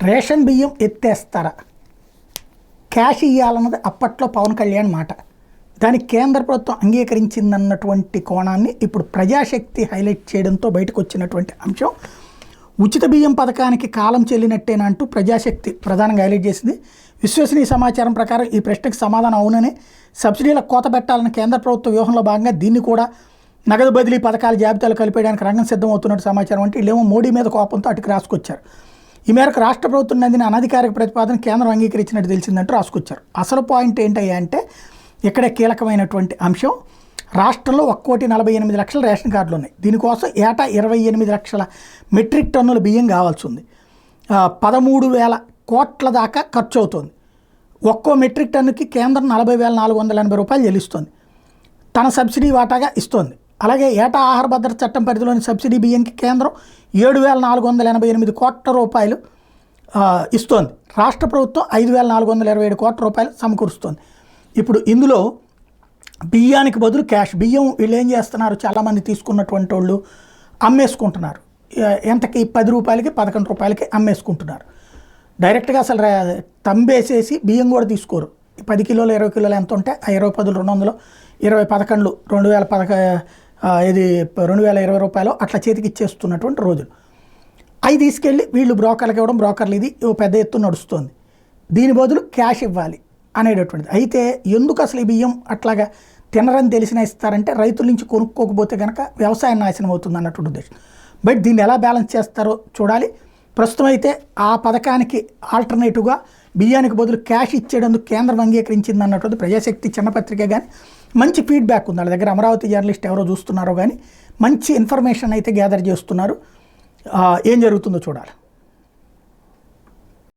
Ration బియ్యం ఎత్తేస్తారా, cash ఇవ్వాలన్నది అప్పట్లో పవన్ కళ్యాణ్ మాట. దానికి కేంద్ర ప్రభుత్వం అంగీకరించిందన్నటువంటి కోణాన్ని ఇప్పుడు ప్రజాశక్తి హైలైట్ చేయడంతో బయటకు వచ్చినటువంటి అంశం. ఉచిత బియ్యం పథకానికి కాలం చెల్లినట్టేనా అంటూ ప్రజాశక్తి ప్రధానంగా హైలైట్ చేసింది. విశ్వసనీయ సమాచారం ప్రకారం ఈ ప్రశ్నకు సమాధానం అవుననే, సబ్సిడీలకు కోత పెట్టాలని కేంద్ర ప్రభుత్వ వ్యూహంలో భాగంగా దీన్ని కూడా నగదు బదిలీ పథకాల జాబితాలు కలిపేయడానికి రంగం సిద్ధమవుతున్నట్టు సమాచారం. అంటే వీళ్ళేమో మోడీ మీద కోపంతో అటుకు రాసుకొచ్చారు. ఈ మేరకు రాష్ట్ర ప్రభుత్వం అందిన అనధికారిక ప్రతిపాదన కేంద్రం అంగీకరించినట్టు తెలిసిందంటూ రాసుకొచ్చారు. అసలు పాయింట్ ఏంటయ్యా అంటే ఇక్కడే కీలకమైనటువంటి అంశం. రాష్ట్రంలో 1,48,00,000 రేషన్ కార్డులు ఉన్నాయి. దీనికోసం ఏటా 28 లక్షల మెట్రిక్ టన్నుల బియ్యం కావాల్సి ఉంది. 13,000 కోట్ల దాకా ఖర్చు అవుతుంది. ఒక్కో మెట్రిక్ టన్నుకి కేంద్రం 40,480 రూపాయలు చెల్లిస్తుంది. తన సబ్సిడీ వాటాగా ఇస్తోంది. అలాగే ఏటా ఆహార భద్రత చట్టం పరిధిలోని సబ్సిడీ బియ్యంకి కేంద్రం 7,488 కోట్ల రూపాయలు ఇస్తోంది. రాష్ట్ర ప్రభుత్వం 5,427 కోట్ల రూపాయలు సమకూరుస్తోంది. ఇప్పుడు ఇందులో బియ్యానికి బదులు క్యాష్ బియ్యం వీళ్ళు ఏం చేస్తున్నారు, చాలామంది తీసుకున్నటువంటి వాళ్ళు అమ్మేసుకుంటున్నారు. ఎంతకి 10 రూపాయలకి 11 రూపాయలకి అమ్మేసుకుంటున్నారు. డైరెక్ట్గా అసలు తంబేసేసి బియ్యం కూడా తీసుకోరు. 10 కిలోలు 20 కిలోలు ఎంత ఉంటే ఆ 20 10 200 20 11 2020 రూపాయలు అట్లా చేతికి ఇచ్చేస్తున్నటువంటి రోజులు. అవి తీసుకెళ్ళి వీళ్ళు బ్రోకర్లకు ఇవ్వడం, బ్రోకర్లు ఇది పెద్ద ఎత్తున నడుస్తుంది. దీని బదులు క్యాష్ ఇవ్వాలి అనేటటువంటిది. అయితే ఎందుకు అసలు ఈ బియ్యం అట్లాగా తినరని తెలిసినా ఇస్తారంటే రైతుల నుంచి కొనుక్కోకపోతే కనుక వ్యవసాయం నాశనం అవుతుంది అన్నటువంటి ఉద్దేశం. బట్ దీన్ని ఎలా బ్యాలెన్స్ చేస్తారో చూడాలి. ప్రస్తుతం అయితే ఆ పథకానికి ఆల్టర్నేటివ్గా బియ్యానికి బదులు క్యాష్ ఇచ్చేటందుకు కేంద్రం అంగీకరించింది అన్నటువంటి ప్రజాశక్తి చిన్నపత్రిక కానీ మంచి ఫీడ్బ్యాక్ ఉంది. వాళ్ళ దగ్గర అమరావతి జర్నలిస్ట్ ఎవరో చూస్తున్నారో కానీ మంచి ఇన్ఫర్మేషన్ అయితే గ్యాదర్ చేస్తున్నారు. ఏం జరుగుతుందో చూడాలి.